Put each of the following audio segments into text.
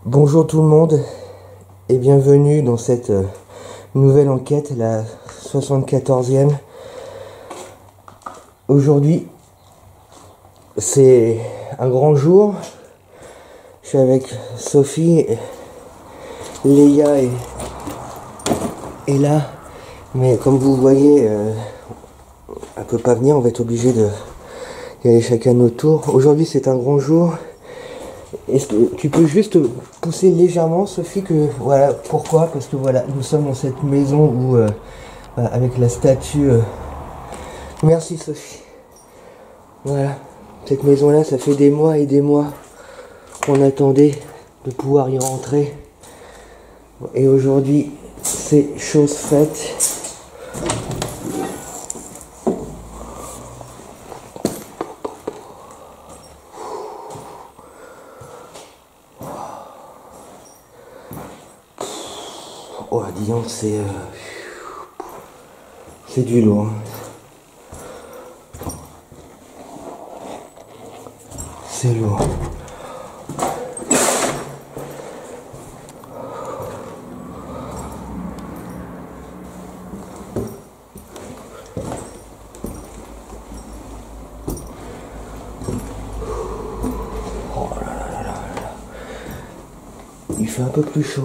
Bonjour tout le monde et bienvenue dans cette nouvelle enquête, la 74e. Aujourd'hui, c'est un grand jour. Je suis avec Sophie, Léa et là, mais comme vous voyez, elle ne peut pas venir, on va être obligé d'y aller chacun notre tour. Aujourd'hui, c'est un grand jour. Est-ce que tu peux juste pousser légèrement, Sophie, que voilà pourquoi? Parce que voilà, nous sommes dans cette maison où avec la statue. Merci Sophie. Voilà, cette maison-là, ça fait des mois et des mois qu'on attendait de pouvoir y rentrer. Et aujourd'hui, c'est chose faite. Oh, dis donc, c'est du lourd. C'est lourd. Oh là là là là là. Il fait un peu plus chaud.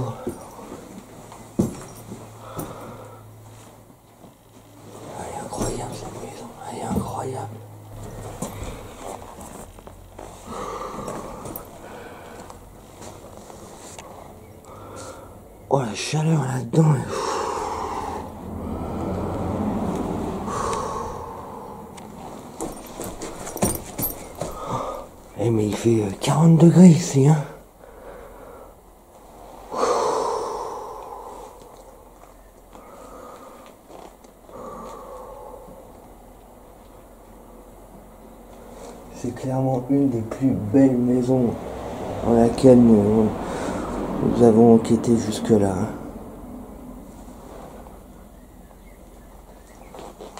Elle est incroyable cette maison, elle est incroyable. Oh la chaleur là-dedans. Eh mais il fait 40 degrés ici, hein. C'est clairement une des plus belles maisons dans laquelle nous avons enquêté jusque-là.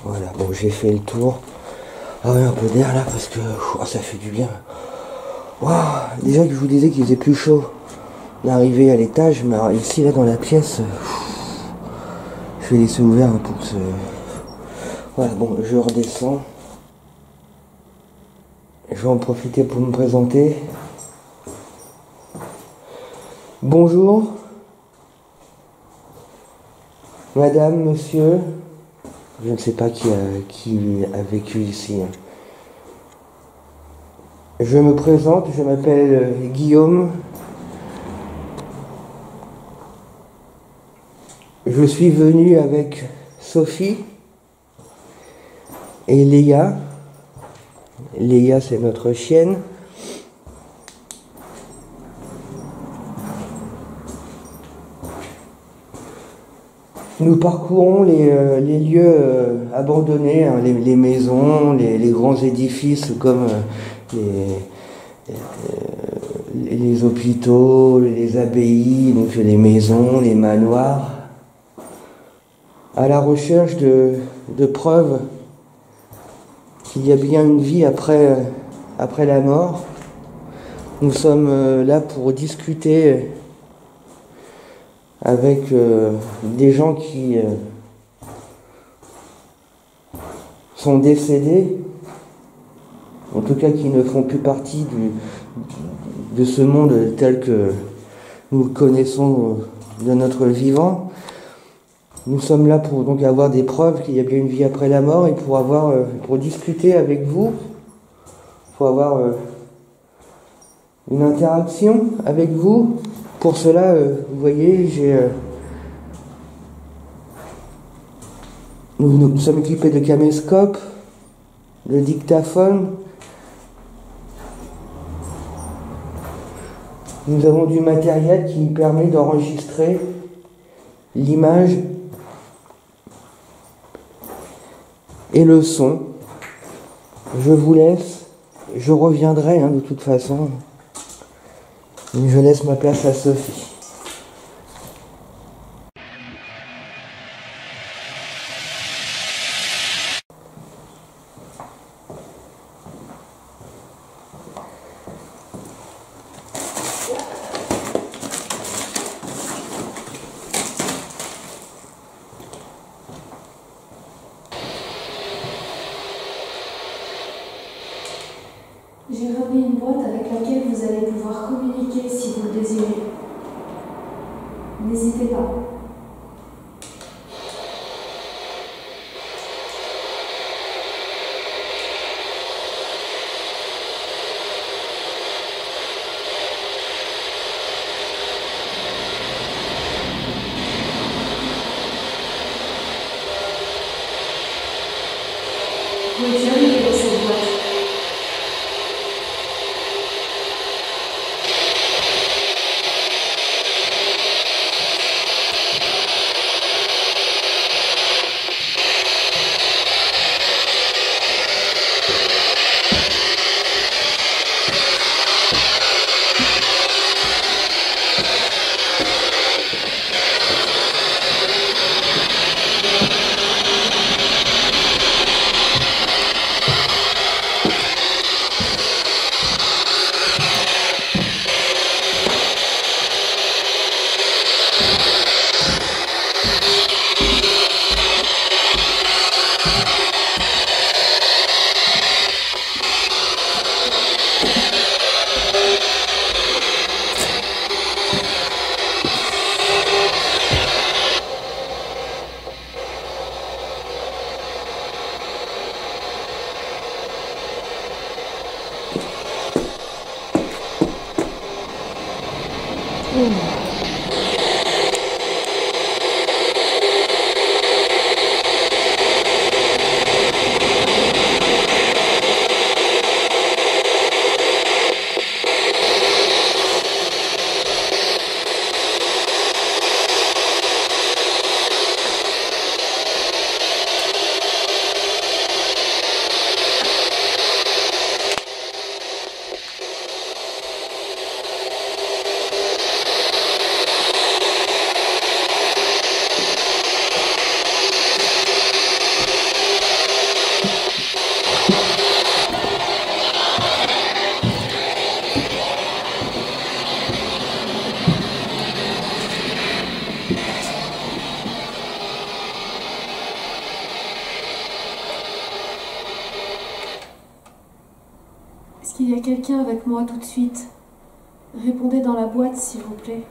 Voilà, bon, j'ai fait le tour. Ah ouais, un peu d'air là parce que ça fait du bien. Wow, déjà que je vous disais qu'il faisait plus chaud d'arriver à l'étage, mais alors, ici là dans la pièce, je vais laisser ouvert pour que ce... Voilà, bon, je redescends. Je vais en profiter pour me présenter. Bonjour, madame, monsieur. Je ne sais pas qui a vécu ici. Je me présente, je m'appelle Guillaume. Je suis venu avec Sophie et Léa. Léa, c'est notre chienne. Nous parcourons les lieux abandonnés, hein, les maisons, les grands édifices comme les hôpitaux, les abbayes, donc les maisons, les manoirs, à la recherche de preuves qu'il y a bien une vie après la mort. Nous sommes là pour discuter avec des gens qui sont décédés, en tout cas qui ne font plus partie de ce monde tel que nous le connaissons de notre vivant. Nous sommes là pour donc avoir des preuves qu'il y a bien une vie après la mort et pour discuter avec vous, pour avoir une interaction avec vous. Pour cela, vous voyez, nous sommes équipés de caméscope, de dictaphone. Nous avons du matériel qui permet d'enregistrer l'image et le son. Je vous laisse, je reviendrai de toute façon. Je laisse ma place à Sophie. J'ai ramené une boîte avec laquelle vous allez pouvoir communiquer si vous le désirez. N'hésitez pas. Retirez cette boîte. Est-ce qu'il y a quelqu'un avec moi tout de suite? Répondez dans la boîte, s'il vous plaît.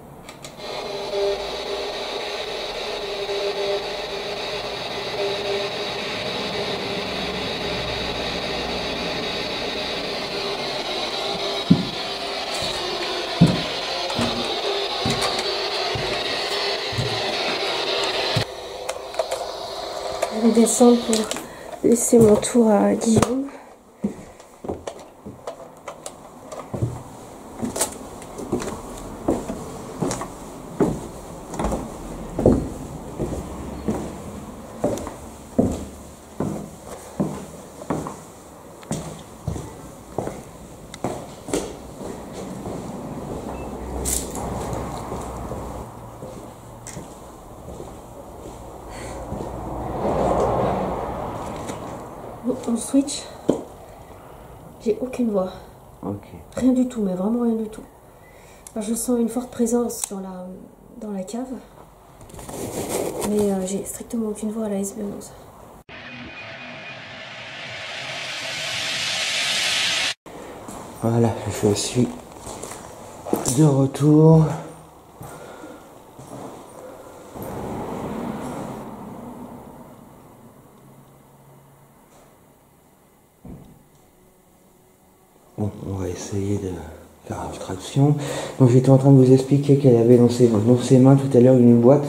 Je vais descendre pour laisser mon tour à Guillaume. On switch. J'ai aucune voix. Ok. Rien du tout, mais vraiment rien du tout. Alors, je sens une forte présence dans la cave. Mais j'ai strictement aucune voix à la SB11. Voilà, je suis de retour. Bon, on va essayer de faire abstraction. Donc j'étais en train de vous expliquer qu'elle avait dans ses mains tout à l'heure une boîte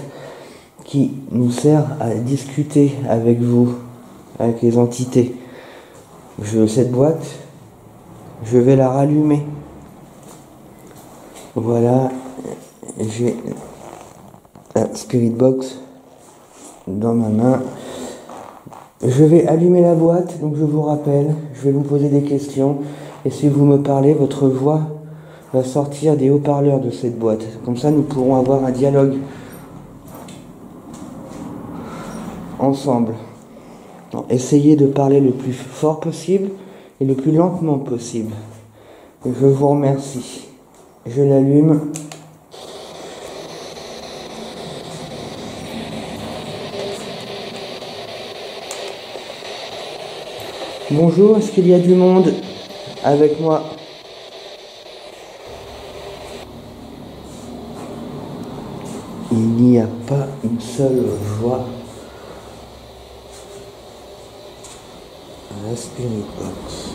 qui nous sert à discuter avec vous, avec les entités. Cette boîte, je vais la rallumer. Voilà, j'ai la Spirit Box dans ma main. Je vais allumer la boîte, donc je vous rappelle, je vais vous poser des questions. Et si vous me parlez, votre voix va sortir des haut-parleurs de cette boîte. Comme ça, nous pourrons avoir un dialogue ensemble. Alors, essayez de parler le plus fort possible et le plus lentement possible. Et je vous remercie. Je l'allume. Bonjour, est-ce qu'il y a du monde? avec moi. Il n'y a pas une seule voix. Un spirit box.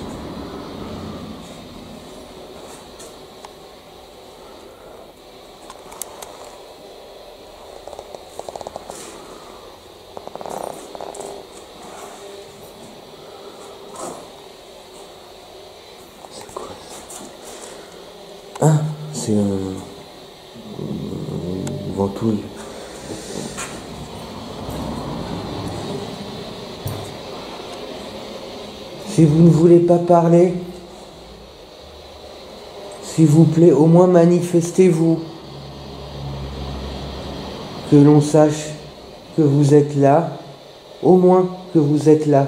C'est quoi ça? Ah, c'est un ventouille. Si vous ne voulez pas parler, s'il vous plaît, au moins manifestez-vous. Que l'on sache que vous êtes là, au moins que vous êtes là.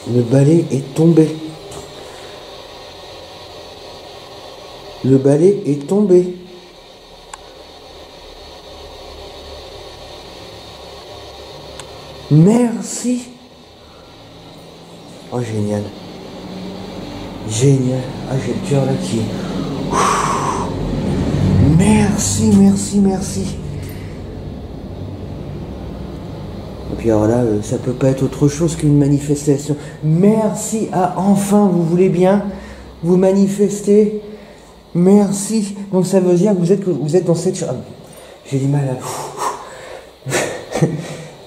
Le balai est tombé. Le balai est tombé. Merci. Oh, génial. Génial. Ah, j'ai le cœur là qui... Merci, merci, merci. Et puis alors là, ça peut pas être autre chose qu'une manifestation. Merci. Ah, enfin, vous voulez bien vous manifester. Merci. Donc ça veut dire que vous êtes dans cette chambre. J'ai du mal à...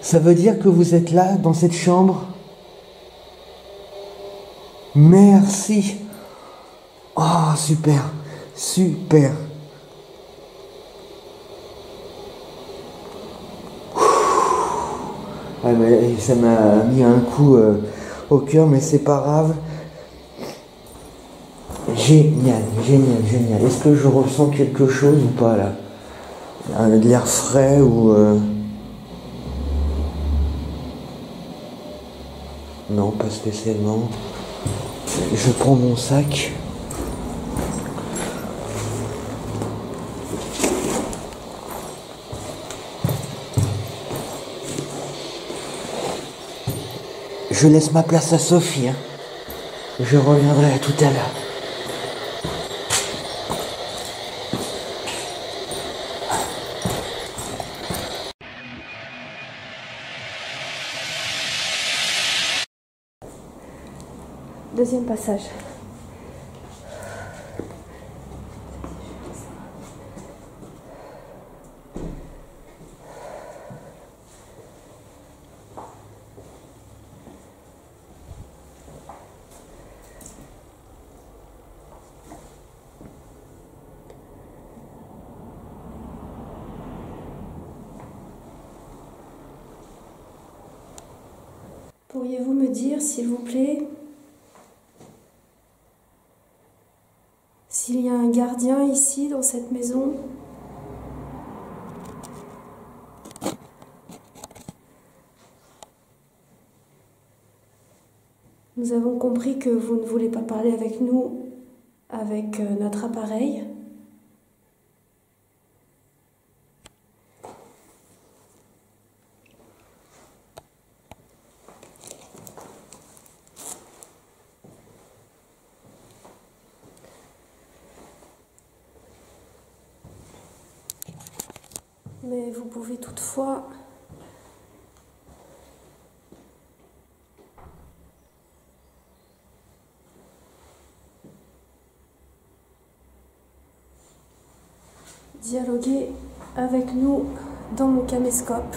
Ça veut dire que vous êtes là, dans cette chambre. Merci. Oh, super. Super. Ah, mais ça m'a mis un coup au cœur, mais c'est pas grave. Génial, génial, génial. Est-ce que je ressens quelque chose ou pas là? De l'air frais ou... Non, pas spécialement. Je prends mon sac. Je laisse ma place à Sophie. Hein. Je reviendrai tout à l'heure. Deuxième passage. Pourriez-vous me dire, s'il vous plaît, s'il y a un gardien ici, dans cette maison? Nous avons compris que vous ne voulez pas parler avec nous, avec notre appareil. Mais vous pouvez toutefois dialoguer avec nous dans mon caméscope.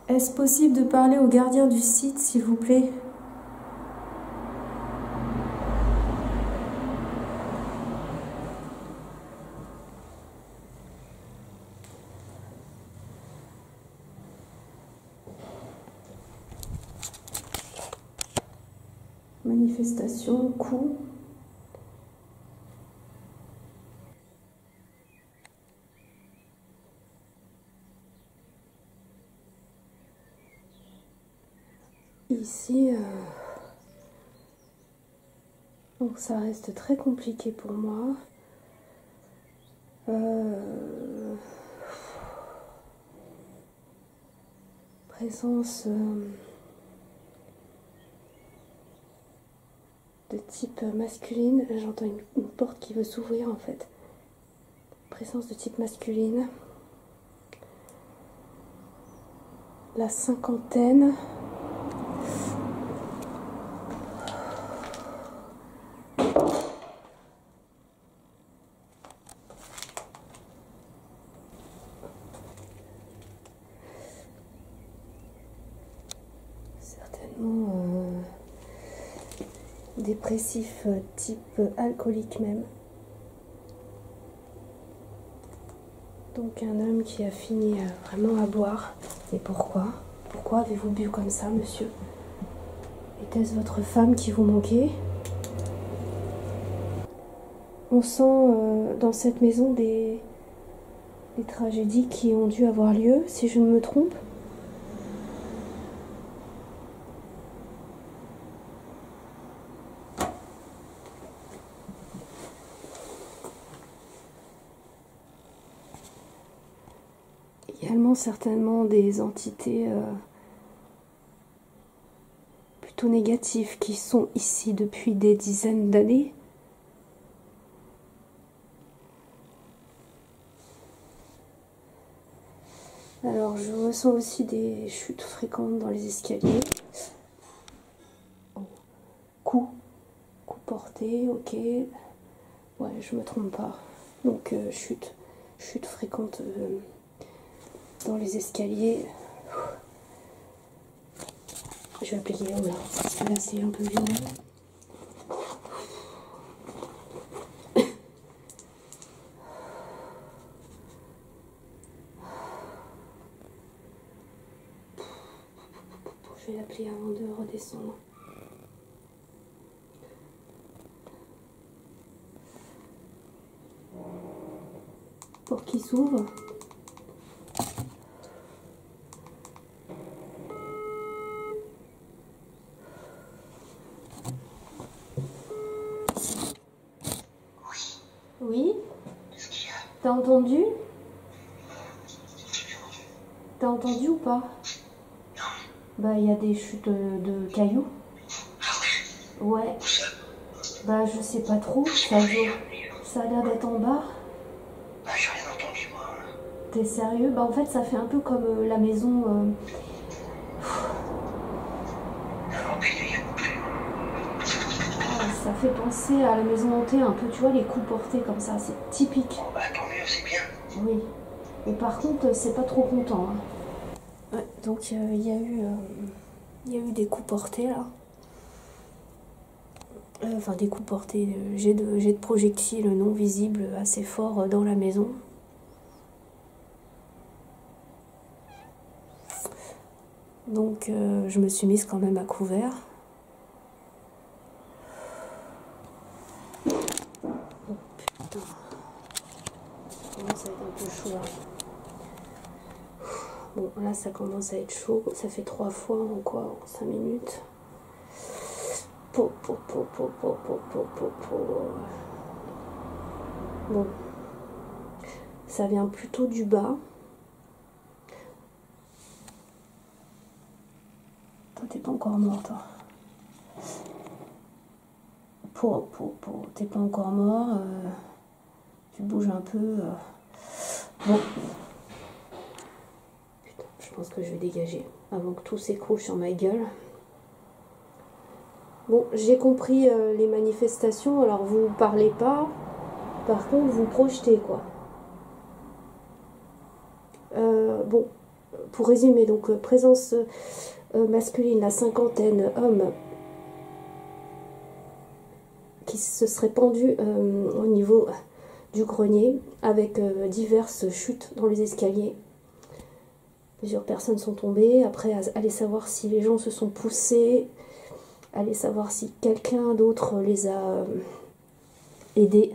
Est-ce possible de parler au gardien du site, s'il vous plaît? manifestation, coup. Ici, donc ça reste très compliqué pour moi. Présence de type masculine. J'entends une porte qui veut s'ouvrir en fait. Présence de type masculine. La cinquantaine. Certainement dépressif type alcoolique même. Donc un homme qui a fini vraiment à boire. Et pourquoi? Pourquoi avez-vous bu comme ça, monsieur? Était-ce votre femme qui vous manquait? On sent dans cette maison des tragédies qui ont dû avoir lieu, si je ne me trompe. Également certainement des entités plutôt négatives qui sont ici depuis des dizaines d'années. Alors je ressens aussi des chutes fréquentes dans les escaliers. Oh. Coup porté, ok. Ouais, je me trompe pas. Donc chute fréquente dans les escaliers. Je vais appliquer là, parce que là c'est un peu violent. Je vais l'appeler avant de redescendre. Porte qui s'ouvre. Oui. Qu'est-ce qu'il y a? T'as entendu? T'as entendu ou pas? Non. Bah il y a des chutes de cailloux. Ah ouais? Ouais. Où ça? Bah je sais pas trop. Ça a l'air d'être en bas. Bah j'ai rien entendu moi. T'es sérieux? Bah en fait ça fait un peu comme la maison. Ah, aucune idée non plus. Ça fait penser à la maison hantée un peu, tu vois, les coups portés comme ça, c'est typique. Bon bah tant mieux, c'est bien. Oui. Mais par contre, c'est pas trop content. Hein. Ouais, donc il y a eu des coups portés là. Enfin des coups portés, jet de projectiles non visibles assez forts dans la maison. Donc je me suis mise quand même à couvert. Oh putain. Ça commence à être un peu chaud là. Bon là ça commence à être chaud. Ça fait 3 fois en quoi? En 5 minutes. Bon. Ça vient plutôt du bas. Toi t'es pas encore mort toi. T'es pas encore mort. Tu bouges un peu. Bon. Putain, je pense que je vais dégager avant que tout s'écroule sur ma gueule. Bon, j'ai compris les manifestations. Alors vous parlez pas. Par contre, vous projetez quoi. Bon, pour résumer, donc présence masculine, la cinquantaine, homme qui se serait pendu au niveau du grenier avec diverses chutes dans les escaliers. Plusieurs personnes sont tombées. Après, aller savoir si les gens se sont poussés. aller savoir si quelqu'un d'autre les a aidés.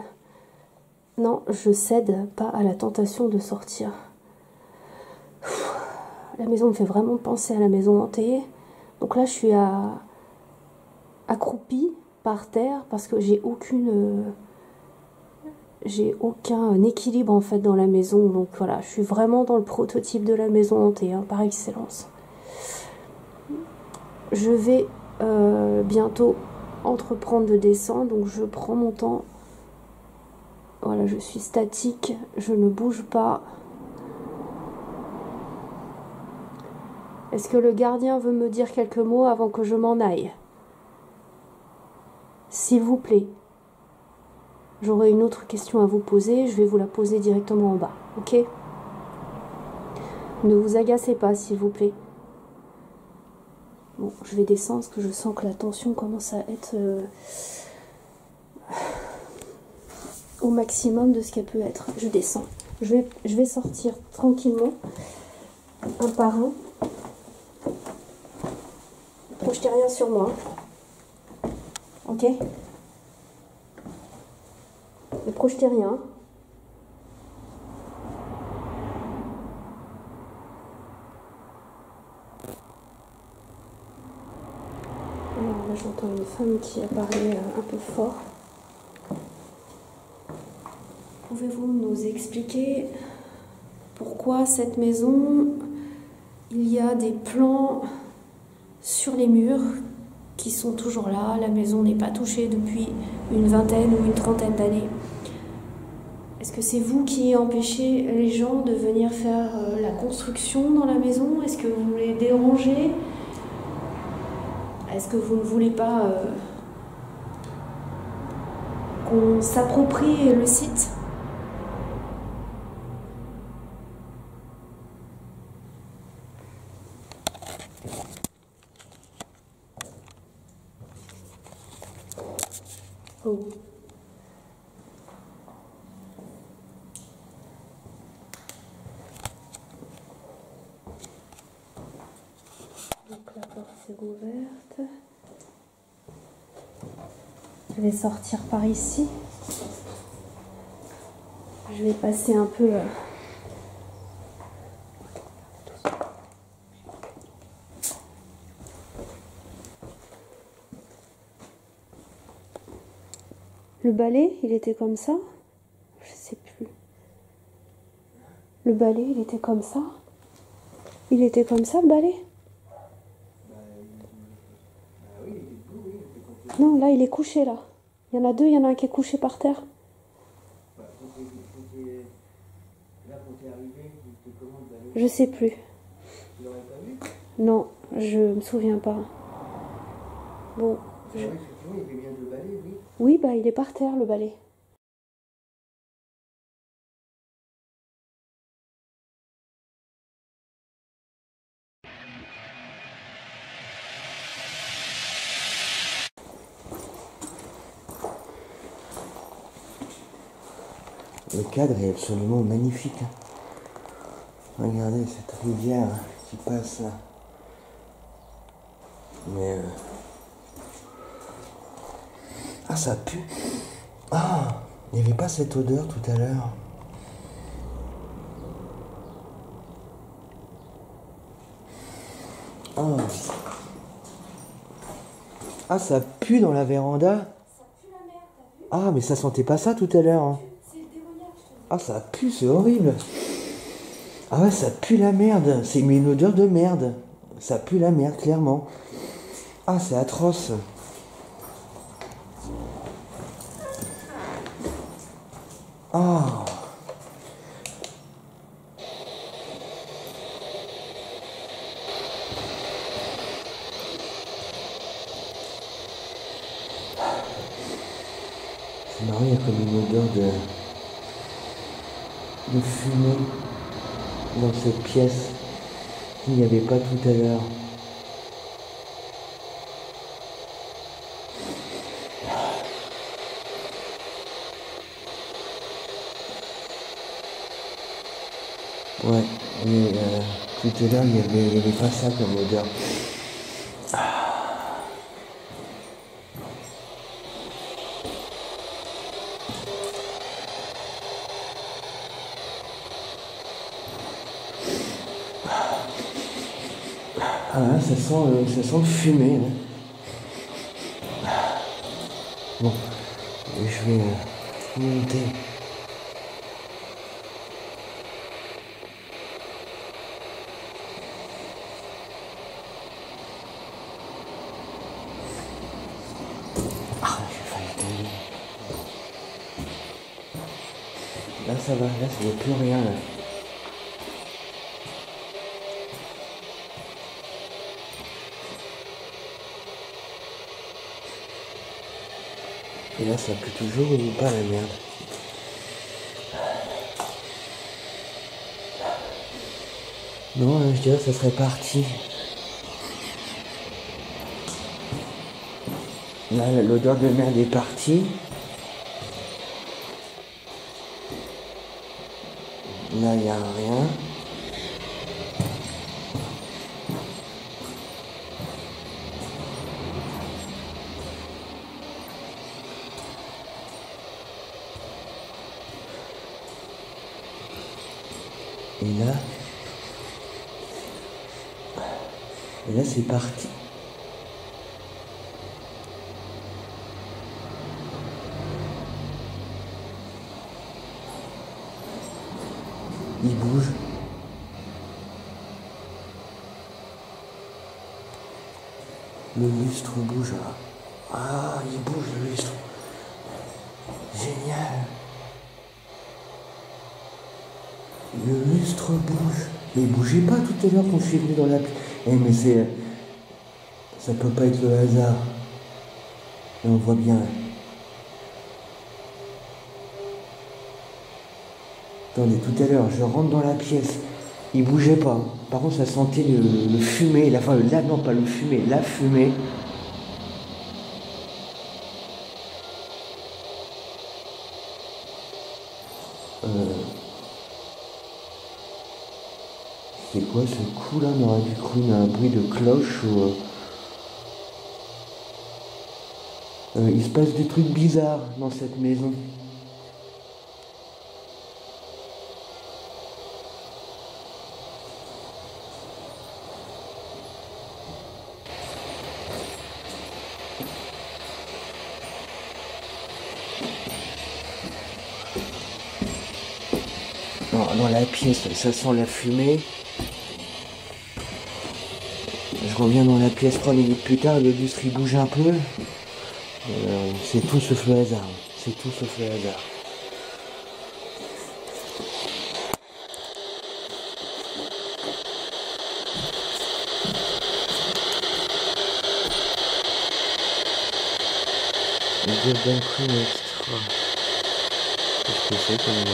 Non, je cède pas à la tentation de sortir. La maison me fait vraiment penser à la maison hantée. Donc là, je suis accroupie par terre parce que j'ai aucun équilibre en fait dans la maison. Donc voilà, je suis vraiment dans le prototype de la maison hantée, hein, par excellence. Je vais bientôt entreprendre de descendre, donc je prends mon temps. Voilà, je suis statique, je ne bouge pas. Est-ce que le gardien veut me dire quelques mots avant que je m'en aille? S'il vous plaît. J'aurai une autre question à vous poser, je vais vous la poser directement en bas, ok? Ne vous agacez pas, s'il vous plaît. Bon, je vais descendre parce que je sens que la tension commence à être au maximum de ce qu'elle peut être. Je descends. Je vais sortir tranquillement, un par un. Ne projetez rien sur moi. Ok? Ne projetez rien. Alors là, j'entends une femme qui a parlé un peu fort. Pouvez-vous nous expliquer pourquoi cette maison, il y a des plans sur les murs qui sont toujours là, la maison n'est pas touchée depuis une vingtaine ou une trentaine d'années? Est-ce que c'est vous qui empêchez les gens de venir faire la construction dans la maison? Est-ce que vous les dérangez? Est-ce que vous ne voulez pas qu'on s'approprie le site? Oh. Donc la porte est ouverte. Je vais sortir par ici. Je vais passer un peu le balai, il était comme ça? Je sais plus. Le balai, il était comme ça? Il était comme ça, le balai? Non, là, il est couché, là. Il y en a deux, il y en a un qui est couché par terre. Je sais plus. Non, je me souviens pas. Bon. Oui, bah il est par terre, le balai. Le cadre est absolument magnifique. Regardez cette rivière qui passe là. Mais... Ah, ça pue. Ah, il n'y avait pas cette odeur tout à l'heure. Oh. Ah, ça pue dans la véranda. Ça pue la merde, t'as vu? Ah, mais ça sentait pas ça tout à l'heure. Hein. C'est le démoniaque, je te dis. Ah, ça pue, c'est horrible. Ah ouais, ça pue la merde. C'est une odeur de merde. Ça pue la merde, clairement. Ah, c'est atroce. Ah. C'est marrant, il y a comme une odeur de fumée dans cette pièce qu'il n'y avait pas tout à l'heure. Ouais, mais tout à l'heure il y avait pas ça comme odeur. Ah, ça sent le fumé. Hein. Bon, je vais monter. Ah, j'ai failli tomber. Là, ça va, là, il n'y a plus rien. Là. Et là, ça pue toujours ou pas la merde? Non, je dirais que ça serait parti. Là, l'odeur de merde est partie. Là, il n'y a rien. Et là, c'est parti. Il bouge. Le lustre bouge. Ah, il bouge le lustre. Génial. Le lustre bouge. Mais il bougeait pas tout à l'heure quand je suis venu dans la... Eh mais c'est... Ça peut pas être le hasard. Et on voit bien. Attendez, tout à l'heure, je rentre dans la pièce. Il bougeait pas. Par contre, ça sentait le fumée. Enfin, non, pas le fumée, la fumée. C'est quoi ce coup là? On aurait dû croire un bruit de cloche ou... il se passe des trucs bizarres dans cette maison. Dans la pièce, ça sent la fumée. Je reviens dans la pièce 3 minutes plus tard, le lustre il bouge un peu. C'est tout sauf le hasard. C'est tout sauf le hasard. Golden Cream Extra. Qu'est-ce que c'est comme...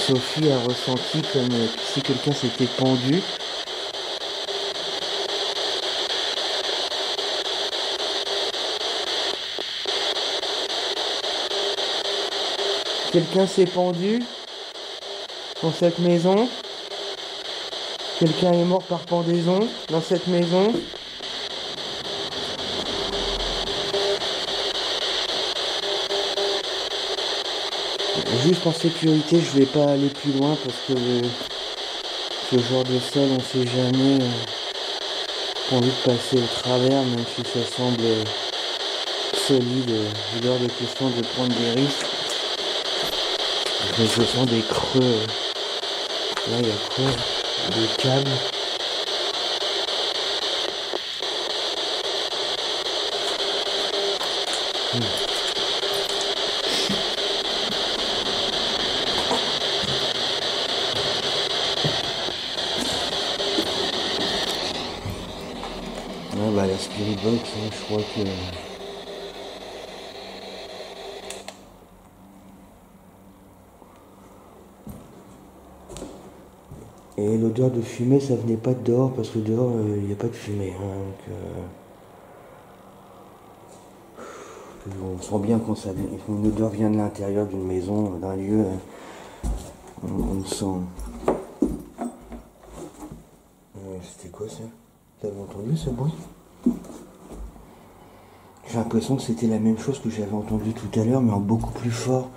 Sophie a ressenti comme si quelqu'un s'était pendu. Quelqu'un s'est pendu dans cette maison. Quelqu'un est mort par pendaison dans cette maison. Juste en sécurité, je vais pas aller plus loin parce que ce genre de sol, on sait jamais. Pas envie de passer au travers, même si ça semble solide. J'ai l'air de question de prendre des risques. Mais je sens des creux. Là, il y a quoi? Des câbles. Ah bah la Spirit Box, hein, je crois que... Et l'odeur de fumée, ça venait pas de dehors, parce que dehors, il n'y a pas de fumée. Hein, donc, on sent bien quand ça vient, une odeur vient de l'intérieur d'une maison, d'un lieu. On le sent. C'était quoi ça? T'avais entendu ce bruit? J'ai l'impression que c'était la même chose que j'avais entendu tout à l'heure, mais en beaucoup plus fort.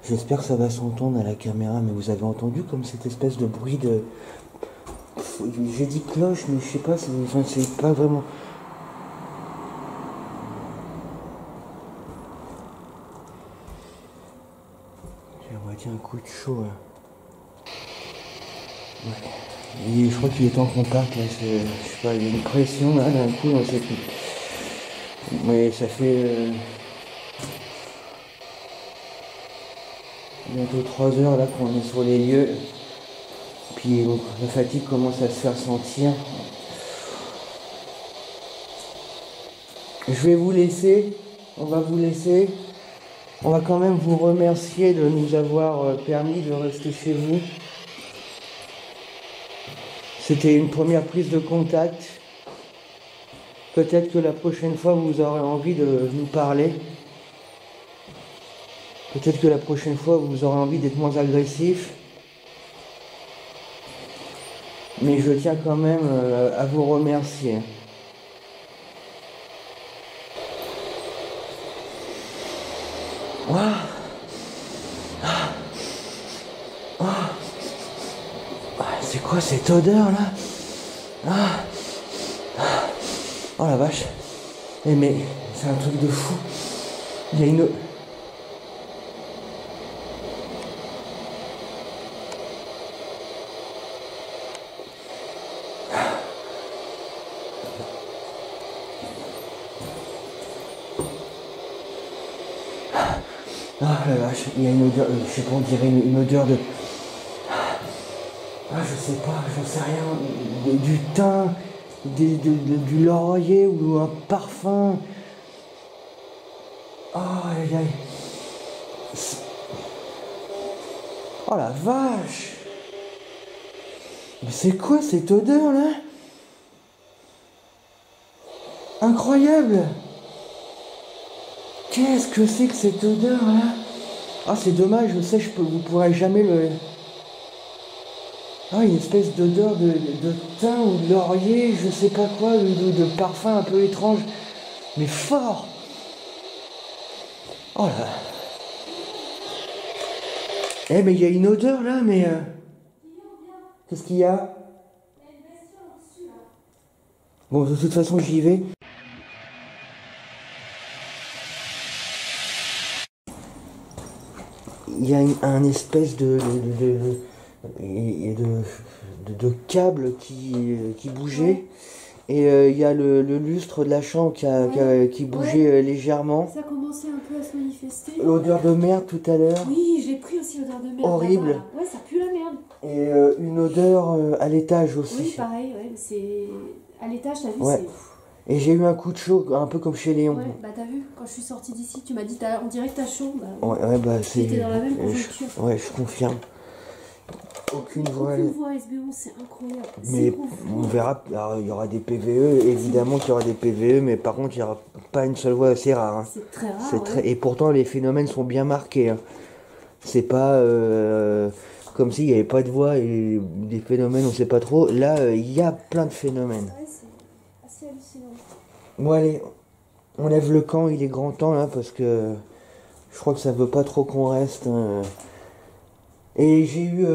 J'espère que ça va s'entendre à la caméra, mais vous avez entendu comme cette espèce de bruit de... J'ai dit cloche, mais je sais pas, c'est pas vraiment... J'ai moitié un coup de chaud, là. Ouais. Et je crois qu'il est en contact, là, je sais pas, il y a une pression, là, d'un coup, on sait plus. Mais ça fait... bientôt 3 heures là qu'on est sur les lieux. Puis bon, la fatigue commence à se faire sentir. Je vais vous laisser. On va vous laisser. On va quand même vous remercier de nous avoir permis de rester chez vous. C'était une première prise de contact. Peut-être que la prochaine fois vous aurez envie de nous parler. Peut-être que la prochaine fois, vous aurez envie d'être moins agressif. Mais je tiens quand même à vous remercier. Waouh. C'est quoi cette odeur là? Oh la vache. Eh mais c'est un truc de fou. Il y a une... Ah la vache, il y a une odeur, je sais pas, on dirait une odeur de... Ah je sais pas, j'en sais rien, du thym, du laurier ou un parfum. Oh aïe aïe. Oh la vache. Mais c'est quoi cette odeur là? Incroyable. Qu'est-ce que c'est que cette odeur là? Ah c'est dommage, je sais, vous pourrez jamais le... Ah une espèce d'odeur de thym ou de laurier, je sais pas quoi, de parfum un peu étrange, mais fort. Oh là. Eh mais il y a une odeur là, mais... Qu'est-ce qu'il y a? Bon de toute façon j'y vais. Il y a un espèce de câble qui bougeait. Ouais. Et il y a le lustre de la chambre qui bougeait légèrement. Ça commençait un peu à se manifester. L'odeur de merde tout à l'heure. Oui, j'ai pris aussi l'odeur de merde. Horrible. Là-bas. Ouais, ça pue la merde. Et une odeur à l'étage aussi. Oui, pareil, ouais, c'est... À l'étage, t'as vu, ouais. c'est... Et j'ai eu un coup de chaud, un peu comme chez Léon. Ouais, bah t'as vu, quand je suis sortie d'ici, tu m'as dit, on dirait que t'as chaud. Bah, ouais, bah c'est... J'étais dans la même conjoncture. Ouais, je confirme. Aucune voix SB11, c'est incroyable. Mais on verra, alors, il y aura des PVE, évidemment qu'il y aura des PVE, mais par contre il n'y aura pas une seule voix, assez rare. Hein. C'est très rare. Et pourtant les phénomènes sont bien marqués. Hein. C'est pas comme s'il n'y avait pas de voix et des phénomènes, on sait pas trop. Là, il y a plein de phénomènes. Ouais, c'est assez hallucinant. Bon allez, on lève le camp, il est grand temps là, parce que je crois que ça veut pas trop qu'on reste. Hein. Et j'ai eu...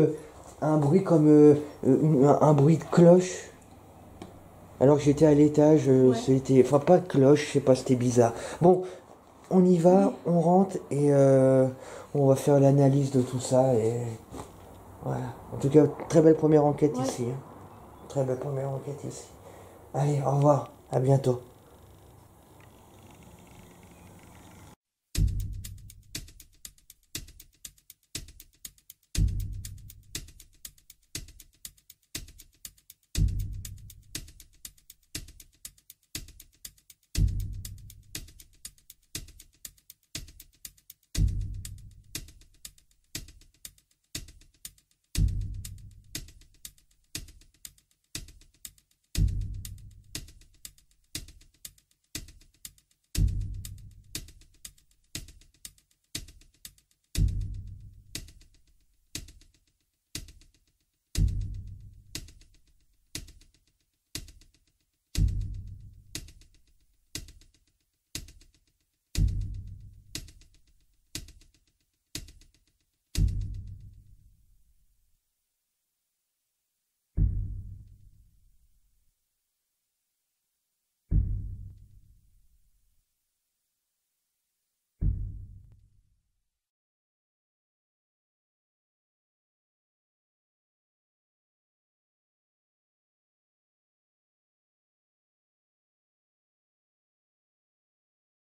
un bruit comme un bruit de cloche alors que j'étais à l'étage, c'était, enfin pas de cloche, je sais pas, c'était bizarre. Bon, on y va, on rentre et on va faire l'analyse de tout ça et voilà. En tout cas, très belle première enquête ici. Hein. Très belle première enquête ici. Allez, au revoir, à bientôt.